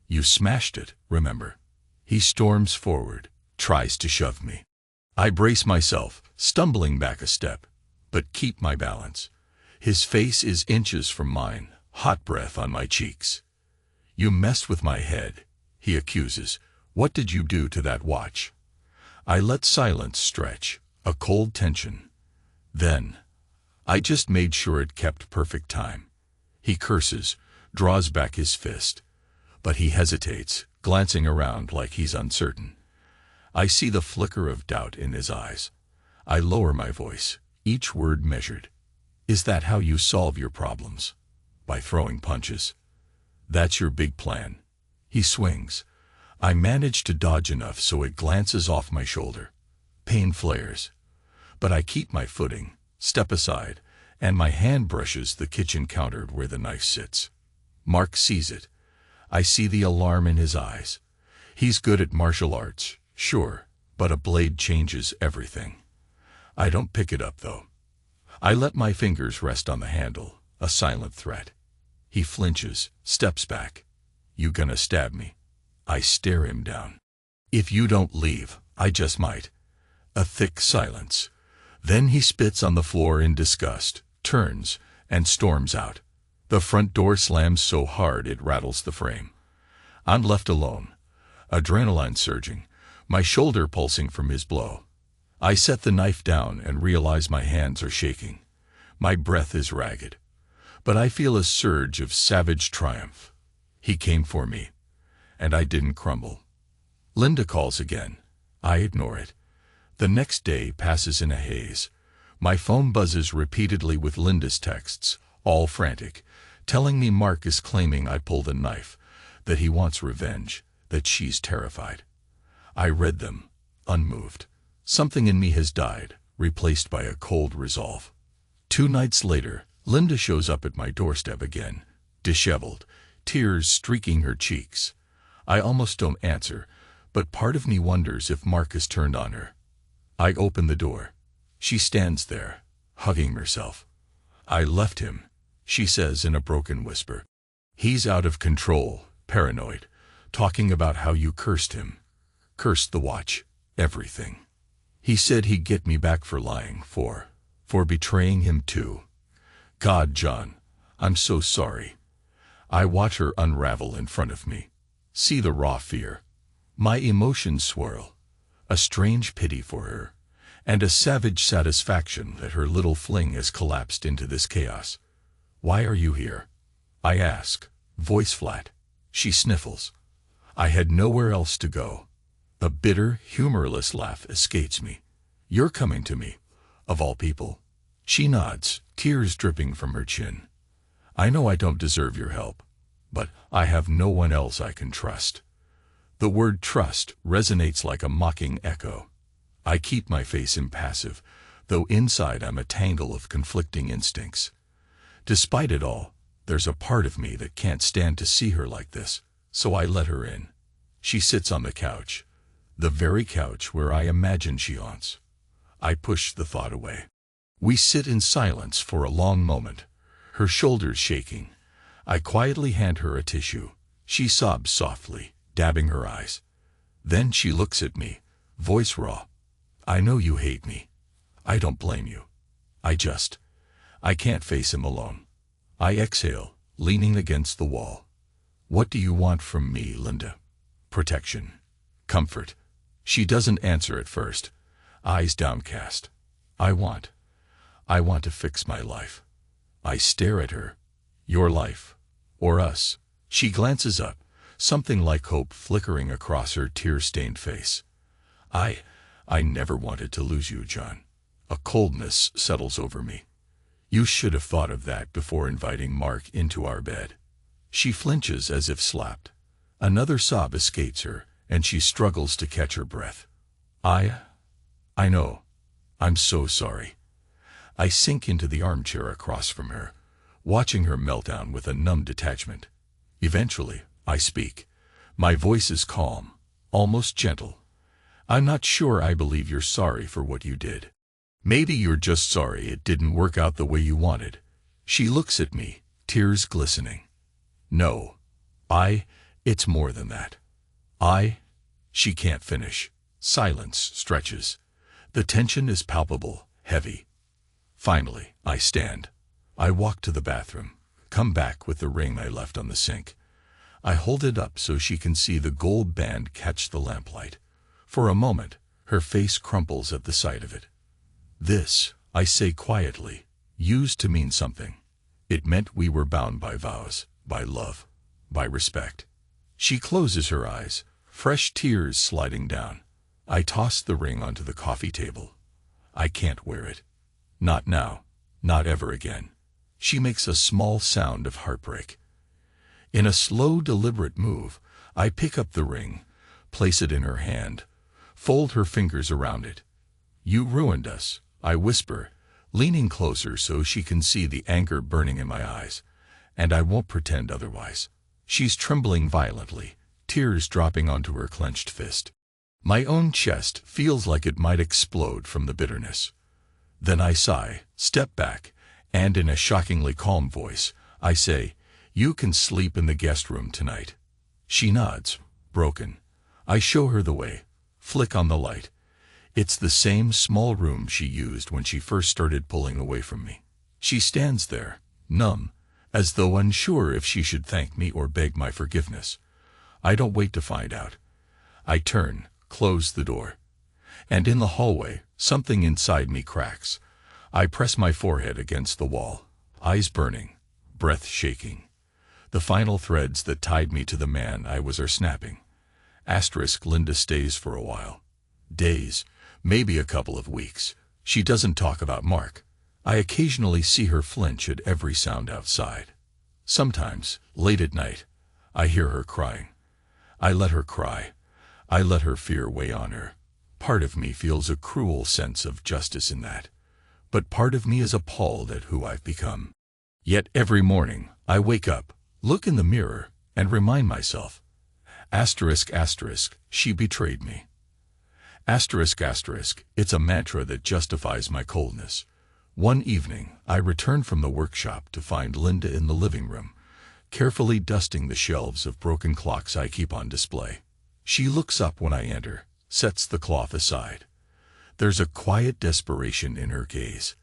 You smashed it, remember? He storms forward, tries to shove me. I brace myself, stumbling back a step, but keep my balance. His face is inches from mine, hot breath on my cheeks. You messed with my head, he accuses. What did you do to that watch? I let silence stretch, a cold tension. Then, I just made sure it kept perfect time. He curses, draws back his fist. But he hesitates, glancing around like he's uncertain. I see the flicker of doubt in his eyes. I lower my voice, each word measured. Is that how you solve your problems? By throwing punches? That's your big plan. He swings. I manage to dodge enough so it glances off my shoulder. Pain flares. But I keep my footing, step aside, and my hand brushes the kitchen counter where the knife sits. Mark sees it. I see the alarm in his eyes. He's good at martial arts, sure, but a blade changes everything. I don't pick it up, though. I let my fingers rest on the handle, a silent threat. He flinches, steps back. You gonna stab me? I stare him down. If you don't leave, I just might. A thick silence. Then he spits on the floor in disgust, turns, and storms out. The front door slams so hard it rattles the frame. I'm left alone, adrenaline surging, my shoulder pulsing from his blow. I set the knife down and realize my hands are shaking. My breath is ragged. But I feel a surge of savage triumph. He came for me, and I didn't crumble. Linda calls again. I ignore it. The next day passes in a haze. My phone buzzes repeatedly with Linda's texts, all frantic, telling me Mark is claiming I pulled a knife, that he wants revenge, that she's terrified. I read them, unmoved. Something in me has died, replaced by a cold resolve. 2 nights later, Linda shows up at my doorstep again, disheveled, tears streaking her cheeks. I almost don't answer, but part of me wonders if Mark has turned on her. I open the door. She stands there, hugging herself. I left him, she says in a broken whisper. He's out of control, paranoid, talking about how you cursed him. Cursed the watch, everything. He said he'd get me back for lying, for betraying him too. God, John, I'm so sorry. I watch her unravel in front of me. See the raw fear. My emotions swirl. A strange pity for her, and a savage satisfaction that her little fling has collapsed into this chaos. Why are you here? I ask, voice flat. She sniffles. I had nowhere else to go. A bitter, humorless laugh escapes me. You're coming to me, of all people. She nods, tears dripping from her chin. I know I don't deserve your help, but I have no one else I can trust. The word trust resonates like a mocking echo. I keep my face impassive, though inside I'm a tangle of conflicting instincts. Despite it all, there's a part of me that can't stand to see her like this, so I let her in. She sits on the couch, the very couch where I imagine she haunts. I push the thought away. We sit in silence for a long moment, her shoulders shaking. I quietly hand her a tissue. She sobs softly, dabbing her eyes. Then she looks at me, voice raw. I know you hate me. I don't blame you. I can't face him alone. I exhale, leaning against the wall. What do you want from me, Linda? Protection. Comfort. She doesn't answer at first, eyes downcast. I want to fix my life. I stare at her. Your life. Or us. She glances up, something like hope flickering across her tear-stained face. I never wanted to lose you, John. A coldness settles over me. You should have thought of that before inviting Mark into our bed. She flinches as if slapped. Another sob escapes her, and she struggles to catch her breath. I know. I'm so sorry. I sink into the armchair across from her, watching her meltdown with a numb detachment. Eventually, I speak. My voice is calm, almost gentle. I'm not sure I believe you're sorry for what you did. Maybe you're just sorry it didn't work out the way you wanted. She looks at me, tears glistening. No. It's more than that. She can't finish. Silence stretches. The tension is palpable, heavy. Finally, I stand. I walk to the bathroom, come back with the ring I left on the sink. I hold it up so she can see the gold band catch the lamplight. For a moment, her face crumples at the sight of it. This, I say quietly, used to mean something. It meant we were bound by vows, by love, by respect. She closes her eyes, fresh tears sliding down. I toss the ring onto the coffee table. I can't wear it. Not now, not ever again. She makes a small sound of heartbreak. In a slow, deliberate move, I pick up the ring, place it in her hand, fold her fingers around it. You ruined us, I whisper, leaning closer so she can see the anger burning in my eyes, and I won't pretend otherwise. She's trembling violently, tears dropping onto her clenched fist. My own chest feels like it might explode from the bitterness. Then I sigh, step back, and in a shockingly calm voice, I say, "You can sleep in the guest room tonight." She nods, broken. I show her the way, flick on the light. It's the same small room she used when she first started pulling away from me. She stands there, numb, as though unsure if she should thank me or beg my forgiveness. I don't wait to find out. I turn, close the door. And in the hallway, something inside me cracks. I press my forehead against the wall, eyes burning, breath shaking. The final threads that tied me to the man I was are snapping. Linda stays for a while. Days, maybe a couple of weeks. She doesn't talk about Mark. I occasionally see her flinch at every sound outside. Sometimes, late at night, I hear her crying. I let her cry. I let her fear weigh on her. Part of me feels a cruel sense of justice in that. But part of me is appalled at who I've become. Yet every morning, I wake up, look in the mirror, and remind myself, she betrayed me. It's a mantra that justifies my coldness. One evening, I return from the workshop to find Linda in the living room, carefully dusting the shelves of broken clocks I keep on display. She looks up when I enter, sets the cloth aside. There's a quiet desperation in her gaze.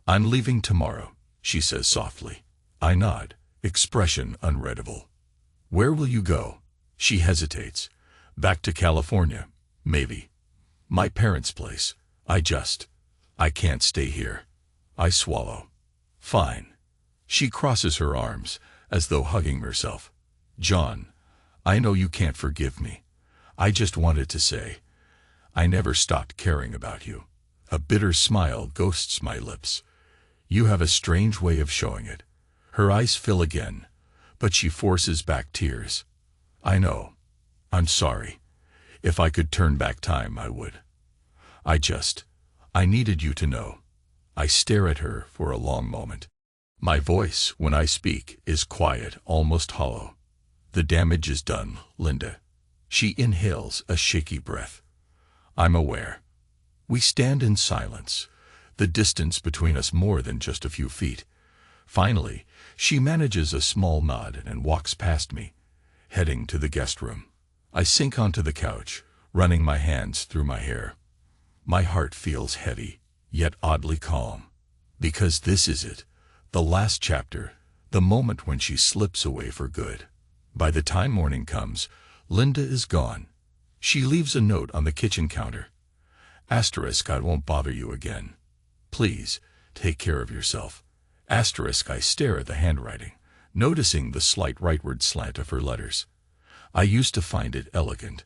"I'm leaving tomorrow," she says softly. I nod, expression unreadable. "Where will you go?" She hesitates. "Back to California, maybe. My parents' place. I can't stay here." I swallow. "Fine." She crosses her arms, as though hugging herself. "John, I know you can't forgive me. I just wanted to say, I never stopped caring about you." A bitter smile ghosts my lips. You have a strange way of showing it. Her eyes fill again, but she forces back tears. "I know. I'm sorry. If I could turn back time, I would. I needed you to know." I stare at her for a long moment. My voice, when I speak, is quiet, almost hollow. "The damage is done, Linda." She inhales a shaky breath. "I'm aware." We stand in silence, the distance between us more than just a few feet. Finally, she manages a small nod and walks past me, heading to the guest room. I sink onto the couch, running my hands through my hair. My heart feels heavy, yet oddly calm. Because this is it, the last chapter, The moment when she slips away for good. By the time morning comes, Linda is gone. She leaves a note on the kitchen counter. Asterisk, I won't bother you again. Please, take care of yourself. Asterisk, I stare at the handwriting, noticing the slight rightward slant of her letters. I used to find it elegant.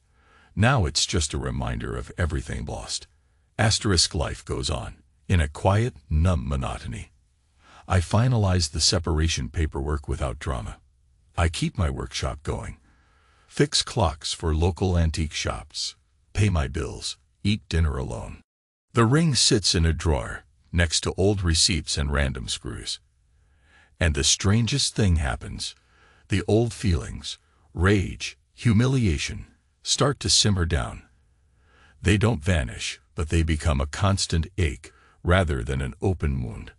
Now it's just a reminder of everything lost. Asterisk, life goes on, in a quiet, numb monotony. I finalize the separation paperwork without drama. I keep my workshop going. Fix clocks for local antique shops. Pay my bills. Eat dinner alone. The ring sits in a drawer, next to old receipts and random screws. And the strangest thing happens. The old feelings, rage, humiliation, start to simmer down. They don't vanish, but they become a constant ache rather than an open wound.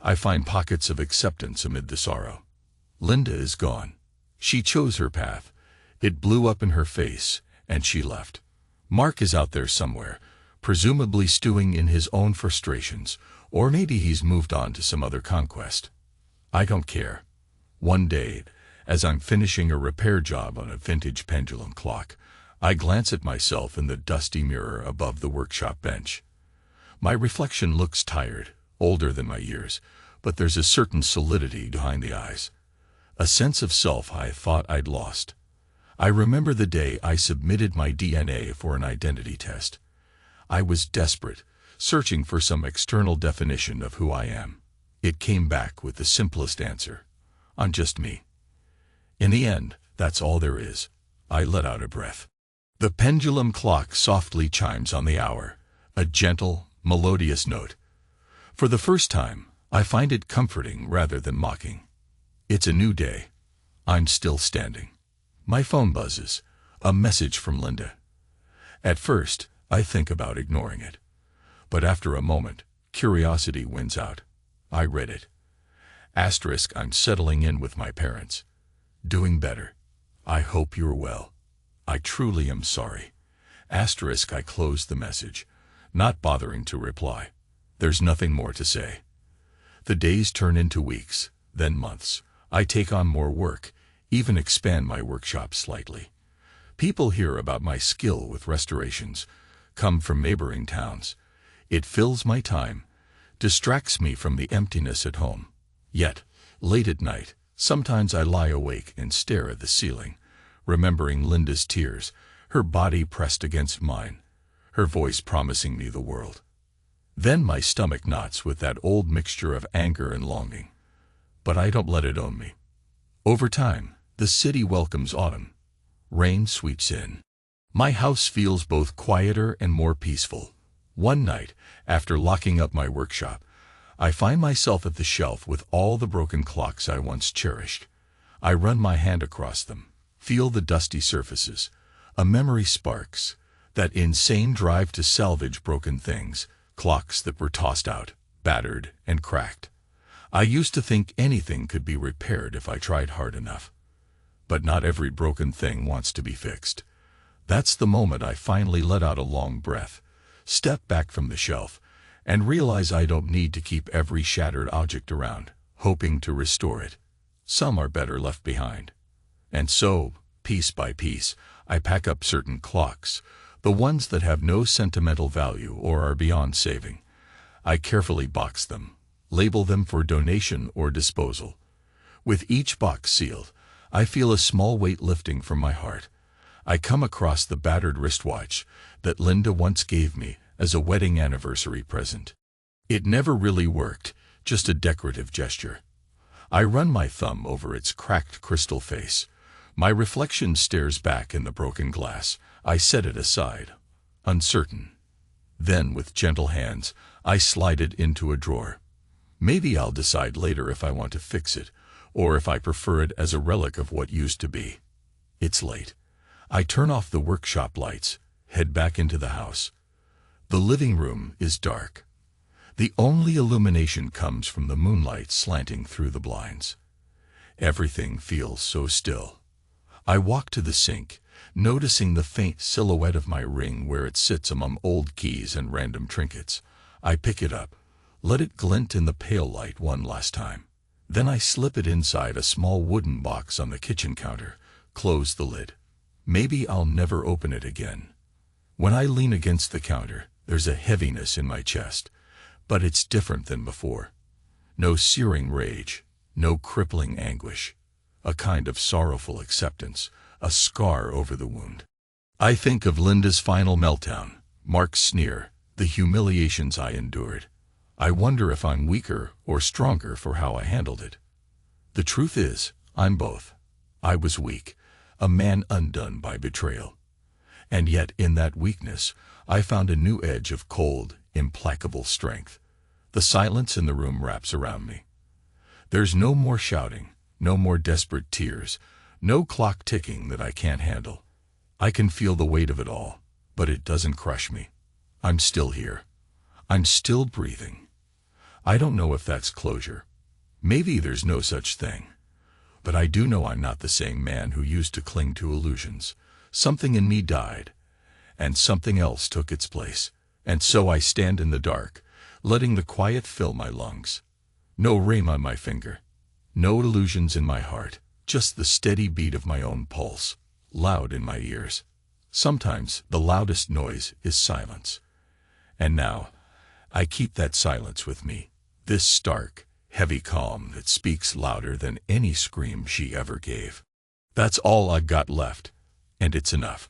I find pockets of acceptance amid the sorrow. Linda is gone. She chose her path. It blew up in her face, and she left. Mark is out there somewhere, presumably stewing in his own frustrations, or maybe he's moved on to some other conquest. I don't care. One day, as I'm finishing a repair job on a vintage pendulum clock, I glance at myself in the dusty mirror above the workshop bench. My reflection looks tired, older than my years, but there's a certain solidity behind the eyes. A sense of self I thought I'd lost. I remember the day I submitted my DNA for an identity test. I was desperate, searching for some external definition of who I am. It came back with the simplest answer. I'm just me. In the end, that's all there is. I let out a breath. The pendulum clock softly chimes on the hour, a gentle, melodious note. For the first time, I find it comforting rather than mocking. It's a new day. I'm still standing. My phone buzzes, a message from Linda. At first, I think about ignoring it. But after a moment, curiosity wins out. I read it. Asterisk, I'm settling in with my parents. Doing better. I hope you're well. I truly am sorry. Asterisk, I close the message, not bothering to reply. There's nothing more to say. The days turn into weeks, then months. I take on more work, even expand my workshop slightly. People hear about my skill with restorations, come from neighboring towns. It fills my time, distracts me from the emptiness at home. Yet, late at night, sometimes I lie awake and stare at the ceiling, remembering Linda's tears, her body pressed against mine, her voice promising me the world. Then my stomach knots with that old mixture of anger and longing. But I don't let it own me. Over time, the city welcomes autumn. Rain sweeps in. My house feels both quieter and more peaceful. One night, after locking up my workshop, I find myself at the shelf with all the broken clocks I once cherished. I run my hand across them, feel the dusty surfaces. A memory sparks, that insane drive to salvage broken things, clocks that were tossed out, battered, and cracked. I used to think anything could be repaired if I tried hard enough. But not every broken thing wants to be fixed. That's the moment I finally let out a long breath, step back from the shelf, and realize I don't need to keep every shattered object around, hoping to restore it. Some are better left behind. And so, piece by piece, I pack up certain clocks, the ones that have no sentimental value or are beyond saving. I carefully box them, label them for donation or disposal. With each box sealed, I feel a small weight lifting from my heart. I come across the battered wristwatch that Linda once gave me as a wedding anniversary present. It never really worked, just a decorative gesture. I run my thumb over its cracked crystal face. My reflection stares back in the broken glass. I set it aside, uncertain. Then, with gentle hands, I slide it into a drawer. Maybe I'll decide later if I want to fix it, or if I prefer it as a relic of what used to be. It's late. I turn off the workshop lights, head back into the house. The living room is dark. The only illumination comes from the moonlight slanting through the blinds. Everything feels so still. I walk to the sink, noticing the faint silhouette of my ring where it sits among old keys and random trinkets. I pick it up, let it glint in the pale light one last time. Then I slip it inside a small wooden box on the kitchen counter, close the lid. Maybe I'll never open it again. When I lean against the counter, there's a heaviness in my chest, but it's different than before. No searing rage, no crippling anguish, a kind of sorrowful acceptance, a scar over the wound. I think of Linda's final meltdown, Mark's sneer, the humiliations I endured. I wonder if I'm weaker or stronger for how I handled it. The truth is, I'm both. I was weak, a man undone by betrayal. And yet in that weakness, I found a new edge of cold, implacable strength. The silence in the room wraps around me. There's no more shouting, no more desperate tears, no clock ticking that I can't handle. I can feel the weight of it all, but it doesn't crush me. I'm still here. I'm still breathing. I don't know if that's closure. Maybe there's no such thing. But I do know I'm not the same man who used to cling to illusions. Something in me died, and something else took its place. And so I stand in the dark, letting the quiet fill my lungs. No ring on my finger, no illusions in my heart, just the steady beat of my own pulse, loud in my ears. Sometimes the loudest noise is silence. And now, I keep that silence with me, this stark, heavy calm that speaks louder than any scream she ever gave. That's all I've got left, and it's enough.